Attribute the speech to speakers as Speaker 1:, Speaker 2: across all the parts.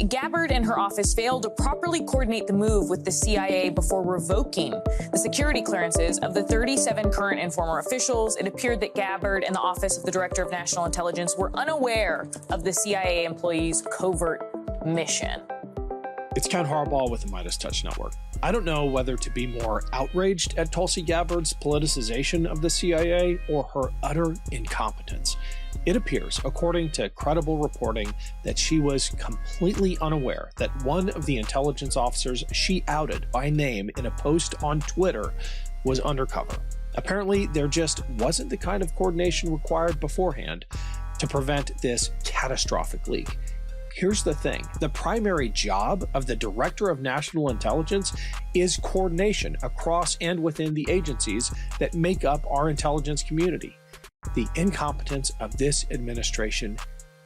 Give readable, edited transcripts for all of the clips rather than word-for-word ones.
Speaker 1: Gabbard and her office failed to properly coordinate the move with the CIA before revoking the security clearances of the 37 current and former officials. It appeared that Gabbard and the Office of the Director of National Intelligence were unaware of the CIA employees' covert mission.
Speaker 2: It's Ken Harbaugh with the Midas Touch Network. I don't know whether to be more outraged at Tulsi Gabbard's politicization of the CIA or her utter incompetence. It appears, according to credible reporting, that she was completely unaware that one of the intelligence officers she outed by name in a post on Twitter was undercover. Apparently, there just wasn't the kind of coordination required beforehand to prevent this catastrophic leak. Here's the thing. The primary job of the Director of National Intelligence is coordination across and within the agencies that make up our intelligence community. The incompetence of this administration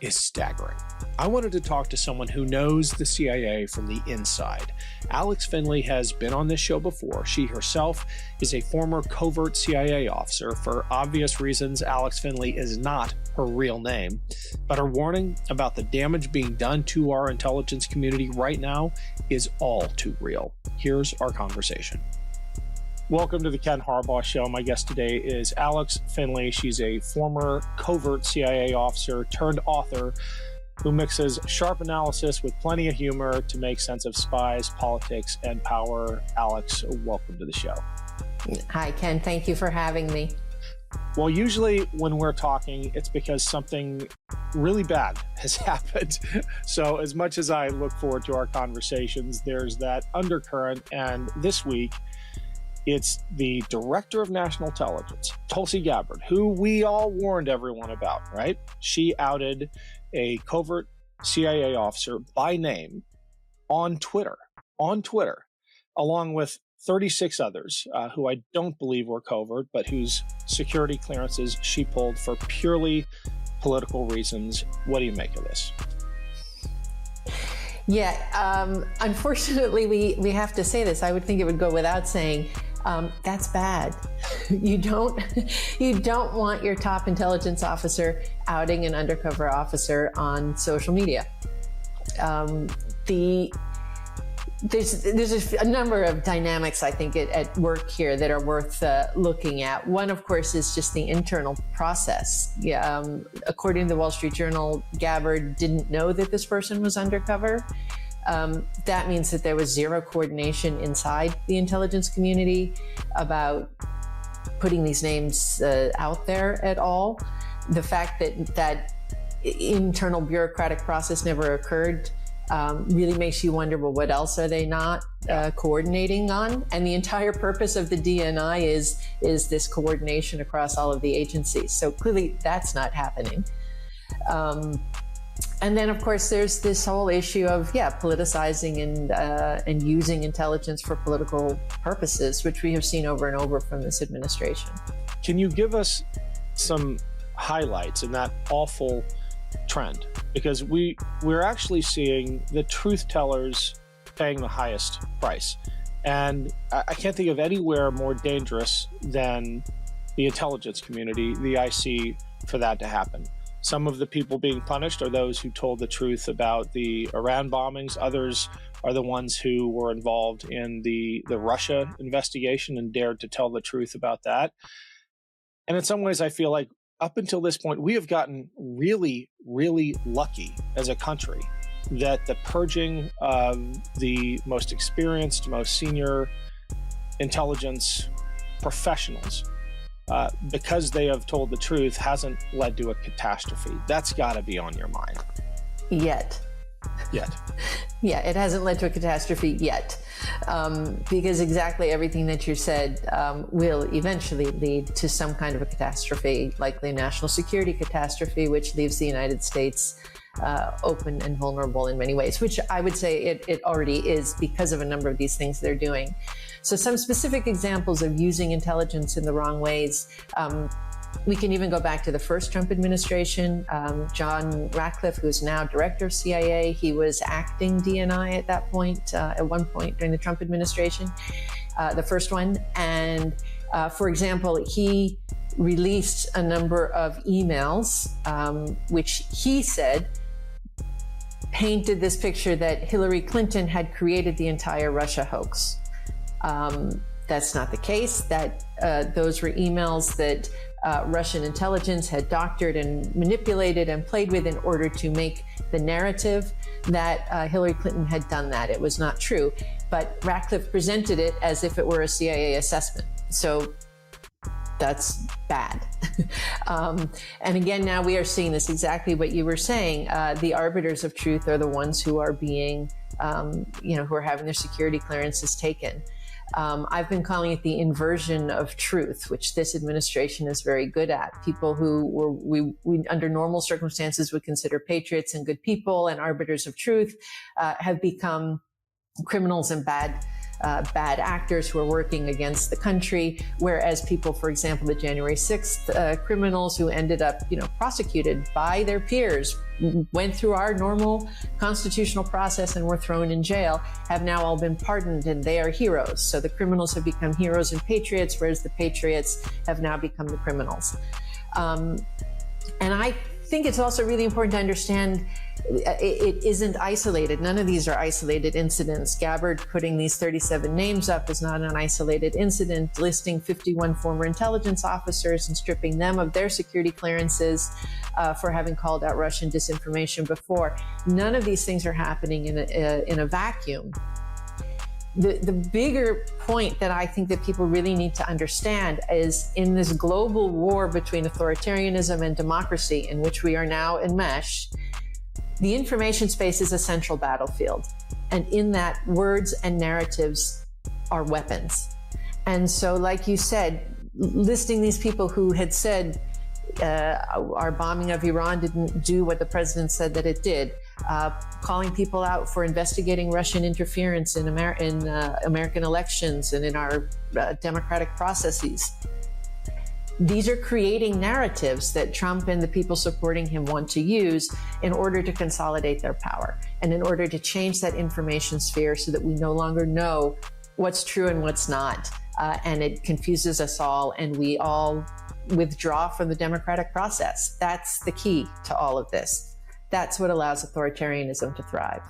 Speaker 2: is staggering. I wanted to talk to someone who knows the CIA from the inside. Alex Finley has been on this show before. She herself is a former covert CIA officer. For obvious reasons, Alex Finley is not her real name, but her warning about the damage being done to our intelligence community right now is all too real. Here's our conversation. Welcome to the Ken Harbaugh Show. My guest today is Alex Finley. She's a former covert CIA officer turned author who mixes sharp analysis with plenty of humor to make sense of spies, politics, and power. Alex, welcome to the show.
Speaker 3: Hi, Ken. Thank you for having me.
Speaker 2: Well, usually when we're talking, it's because something really bad has happened. So as much as I look forward to our conversations, there's that undercurrent. And this week, it's the Director of National Intelligence, Tulsi Gabbard, who we all warned everyone about, right? She outed a covert CIA officer by name on Twitter, along with 36 others who I don't believe were covert, but whose security clearances she pulled for purely political reasons. What do you make of this?
Speaker 3: Yeah, unfortunately, we have to say this. I would think it would go without saying. That's bad. You don't want your top intelligence officer outing an undercover officer on social media. There's a number of dynamics, I think, at work here that are worth looking at. One, of course, is just the internal process. According to the Wall Street Journal, Gabbard didn't know that this person was undercover. That means that there was zero coordination inside the intelligence community about putting these names out there at all. The fact that internal bureaucratic process never occurred really makes you wonder, well, what else are they not coordinating on? And the entire purpose of the DNI is this coordination across all of the agencies. So clearly that's not happening. And then, of course, there's this whole issue of, politicizing and using intelligence for political purposes, which we have seen over and over from this administration.
Speaker 2: Can you give us some highlights in that awful trend? Because we're actually seeing the truth tellers paying the highest price. And I can't think of anywhere more dangerous than the intelligence community, the IC, for that to happen. Some of the people being punished are those who told the truth about the Iran bombings. Others are the ones who were involved in the Russia investigation and dared to tell the truth about that. And in some ways, I feel like up until this point, we have gotten really, really lucky as a country that the purging of the most experienced, most senior intelligence professionals because they have told the truth hasn't led to a catastrophe. That's got to be on your mind.
Speaker 3: Yet. Yeah, it hasn't led to a catastrophe yet. Because exactly everything that you said will eventually lead to some kind of a catastrophe, likely a national security catastrophe, which leaves the United States open and vulnerable in many ways, which I would say it already is because of a number of these things they're doing. So some specific examples of using intelligence in the wrong ways. We can even go back to the first Trump administration. John Ratcliffe, who's now director of CIA, he was acting DNI at that point, at one point during the Trump administration, the first one. And for example, he released a number of emails, which he said painted this picture that Hillary Clinton had created the entire Russia hoax. That's not the case. That those were emails that Russian intelligence had doctored and manipulated and played with in order to make the narrative that Hillary Clinton had done that. It was not true, but Ratcliffe presented it as if it were a CIA assessment. So that's bad. And again, now we are seeing this exactly what you were saying. The arbiters of truth are the ones who are being, who are having their security clearances taken. I've been calling it the inversion of truth, which this administration is very good at. People who we under normal circumstances would consider patriots and good people and arbiters of truth have become criminals and bad actors who are working against the country, whereas people, for example, the January 6th criminals who ended up, prosecuted by their peers, went through our normal constitutional process and were thrown in jail, have now all been pardoned and they are heroes. So the criminals have become heroes and patriots, whereas the patriots have now become the criminals. And I think it's also really important to understand it isn't isolated. None of these are isolated incidents. Gabbard putting these 37 names up is not an isolated incident. Listing 51 former intelligence officers and stripping them of their security clearances for having called out Russian disinformation before. None of these things are happening in a vacuum. The bigger point that I think that people really need to understand is in this global war between authoritarianism and democracy in which we are now enmeshed, the information space is a central battlefield. And in that, words and narratives are weapons. And so, like you said, listing these people who had said our bombing of Iran didn't do what the president said that it did, calling people out for investigating Russian interference in American elections and in our democratic processes. These are creating narratives that Trump and the people supporting him want to use in order to consolidate their power and in order to change that information sphere so that we no longer know what's true and what's not. And it confuses us all and we all withdraw from the democratic process. That's the key to all of this. That's what allows authoritarianism to thrive.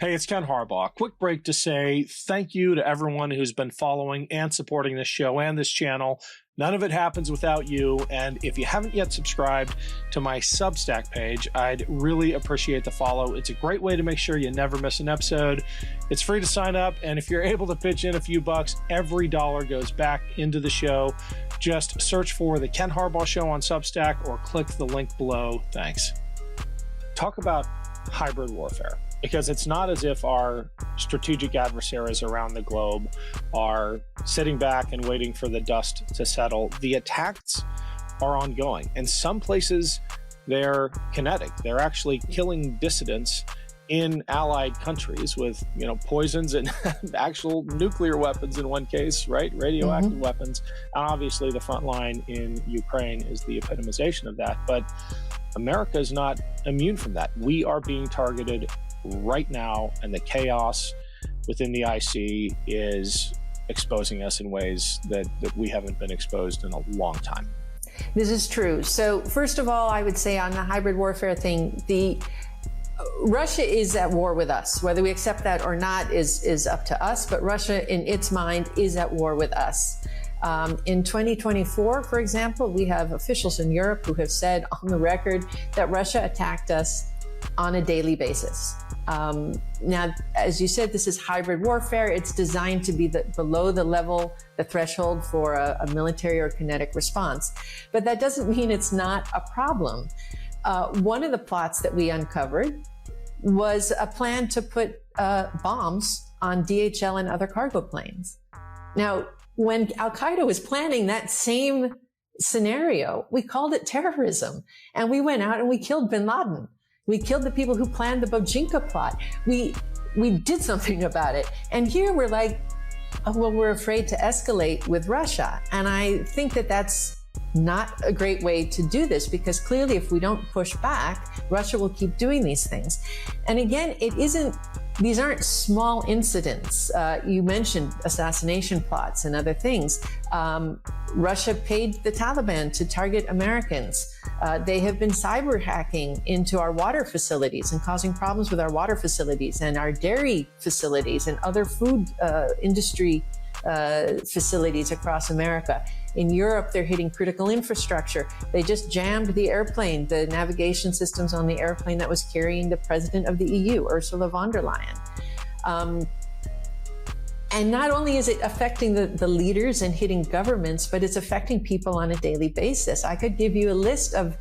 Speaker 2: Hey, it's Ken Harbaugh. Quick break to say thank you to everyone who's been following and supporting this show and this channel. None of it happens without you. And if you haven't yet subscribed to my Substack page, I'd really appreciate the follow. It's a great way to make sure you never miss an episode. It's free to sign up. And if you're able to pitch in a few bucks, every dollar goes back into the show. Just search for The Ken Harbaugh Show on Substack or click the link below. Thanks. Talk about hybrid warfare. Because it's not as if our strategic adversaries around the globe are sitting back and waiting for the dust to settle. The attacks are ongoing. In some places, they're kinetic. They're actually killing dissidents in allied countries with, poisons and actual nuclear weapons in one case, right? Radioactive weapons. And obviously, the front line in Ukraine is the epitomization of that. But America is not immune from that. We are being targeted right now, and the chaos within the IC is exposing us in ways that we haven't been exposed in a long time.
Speaker 3: This is true. So first of all, I would say on the hybrid warfare thing, Russia is at war with us. Whether we accept that or not is up to us, but Russia in its mind is at war with us. In 2024, for example, we have officials in Europe who have said on the record that Russia attacked us on a daily basis. Now, as you said, this is hybrid warfare. It's designed to be below the threshold for a military or kinetic response. But that doesn't mean it's not a problem. One of the plots that we uncovered was a plan to put bombs on DHL and other cargo planes. Now, when Al-Qaeda was planning that same scenario, we called it terrorism. And we went out and we killed bin Laden. We killed the people who planned the Bojinka plot. We did something about it. And here we're like, we're afraid to escalate with Russia. And I think that that's not a great way to do this, because clearly if we don't push back, Russia will keep doing these things. And again, these aren't small incidents. You mentioned assassination plots and other things. Russia paid the Taliban to target Americans. They have been cyber hacking into our water facilities and causing problems with our water facilities and our dairy facilities and other food industry facilities across America. In Europe, they're hitting critical infrastructure. They just jammed the airplane, the navigation systems on the airplane that was carrying the president of the EU, Ursula von der Leyen. And not only is it affecting the leaders and hitting governments, but it's affecting people on a daily basis. I could give you a list of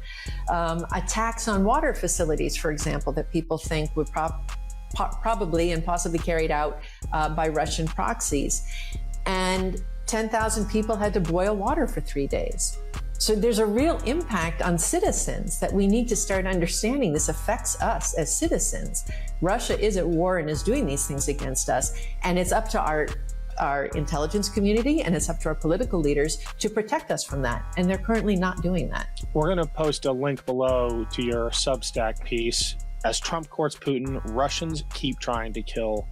Speaker 3: attacks on water facilities, for example, that people think would probably and possibly carried out by Russian proxies. And 10,000 people had to boil water for 3 days. So there's a real impact on citizens that we need to start understanding. This affects us as citizens. Russia is at war and is doing these things against us. And it's up to our intelligence community and it's up to our political leaders to protect us from that. And they're currently not doing that.
Speaker 2: We're going to post a link below to your Substack piece. As Trump courts Putin, Russians keep trying to kill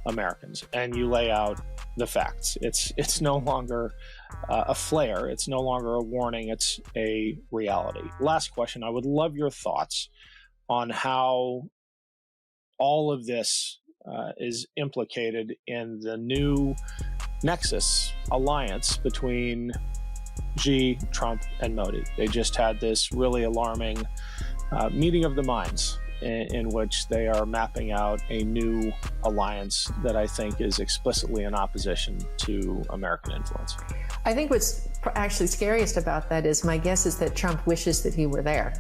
Speaker 2: Americans. And you lay out the facts. It's no longer a flare. It's no longer a warning. It's a reality. Last question. I would love your thoughts on how all of this is implicated in the new nexus alliance between Xi, Trump, and Modi. They just had this really alarming meeting of the minds in which they are mapping out a new alliance that I think is explicitly in opposition to American influence.
Speaker 3: I think what's actually scariest about that is my guess is that Trump wishes that he were there.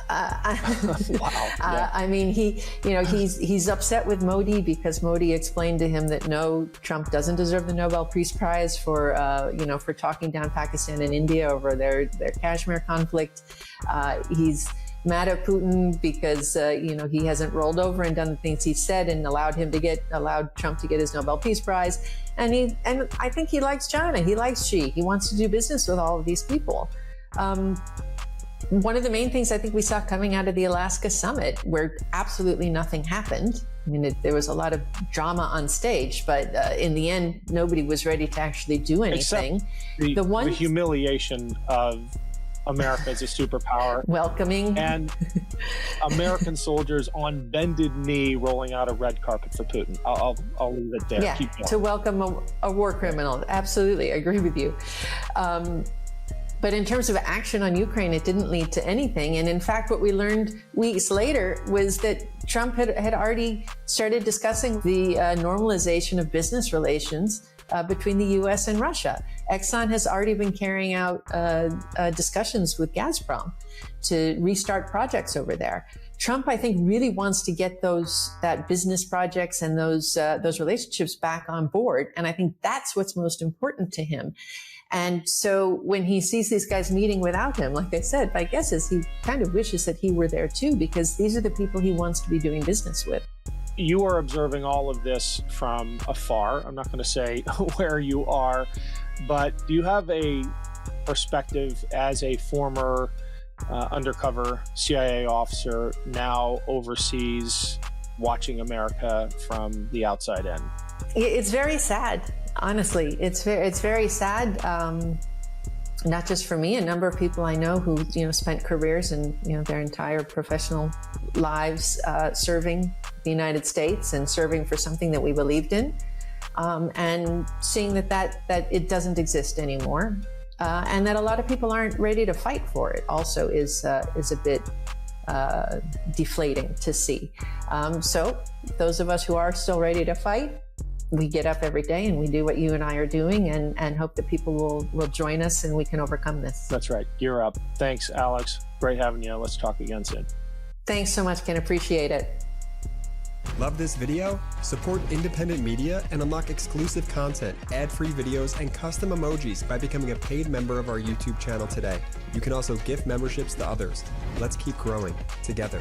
Speaker 2: Wow. Yeah.
Speaker 3: I mean, he's upset with Modi because Modi explained to him that no, Trump doesn't deserve the Nobel Peace Prize for talking down Pakistan and India over their Kashmir conflict. He's mad at Putin because he hasn't rolled over and done the things he said and allowed Trump to get his Nobel Peace Prize. And I think he likes China. He likes Xi. He wants to do business with all of these people. One of the main things I think we saw coming out of the Alaska summit, where absolutely nothing happened. I mean, there was a lot of drama on stage, but in the end, nobody was ready to actually do anything.
Speaker 2: Except the humiliation of America as a superpower.
Speaker 3: Welcoming.
Speaker 2: And American soldiers on bended knee rolling out a red carpet for Putin. I'll leave it there.
Speaker 3: Yeah,
Speaker 2: keep going.
Speaker 3: To welcome a war criminal. Absolutely, I agree with you. But in terms of action on Ukraine, it didn't lead to anything. And in fact, what we learned weeks later was that Trump had already started discussing the normalization of business relations between the U.S. and Russia. Exxon has already been carrying out discussions with Gazprom to restart projects over there. Trump, I think, really wants to get that business projects and those relationships back on board. And I think that's what's most important to him. And so when he sees these guys meeting without him, like I said, my guess is he kind of wishes that he were there too, because these are the people he wants to be doing business with.
Speaker 2: You are observing all of this from afar. I'm not going to say where you are, but do you have a perspective as a former undercover CIA officer now overseas watching America from the outside in?
Speaker 3: It's very sad. Honestly, it's very sad. Not just for me, a number of people I know who spent careers and their entire professional lives serving the United States and serving for something that we believed in, and seeing that it doesn't exist anymore, and that a lot of people aren't ready to fight for it. Also, is a bit deflating to see. So those of us who are still ready to fight, we get up every day and we do what you and I are doing and hope that people will join us and we can overcome this.
Speaker 2: That's right. Gear up. Thanks, Alex. Great having you. Let's talk again soon.
Speaker 3: Thanks so much, Ken. Appreciate it.
Speaker 4: Love this video? Support independent media and unlock exclusive content, ad-free videos, and custom emojis by becoming a paid member of our YouTube channel today. You can also gift memberships to others. Let's keep growing together.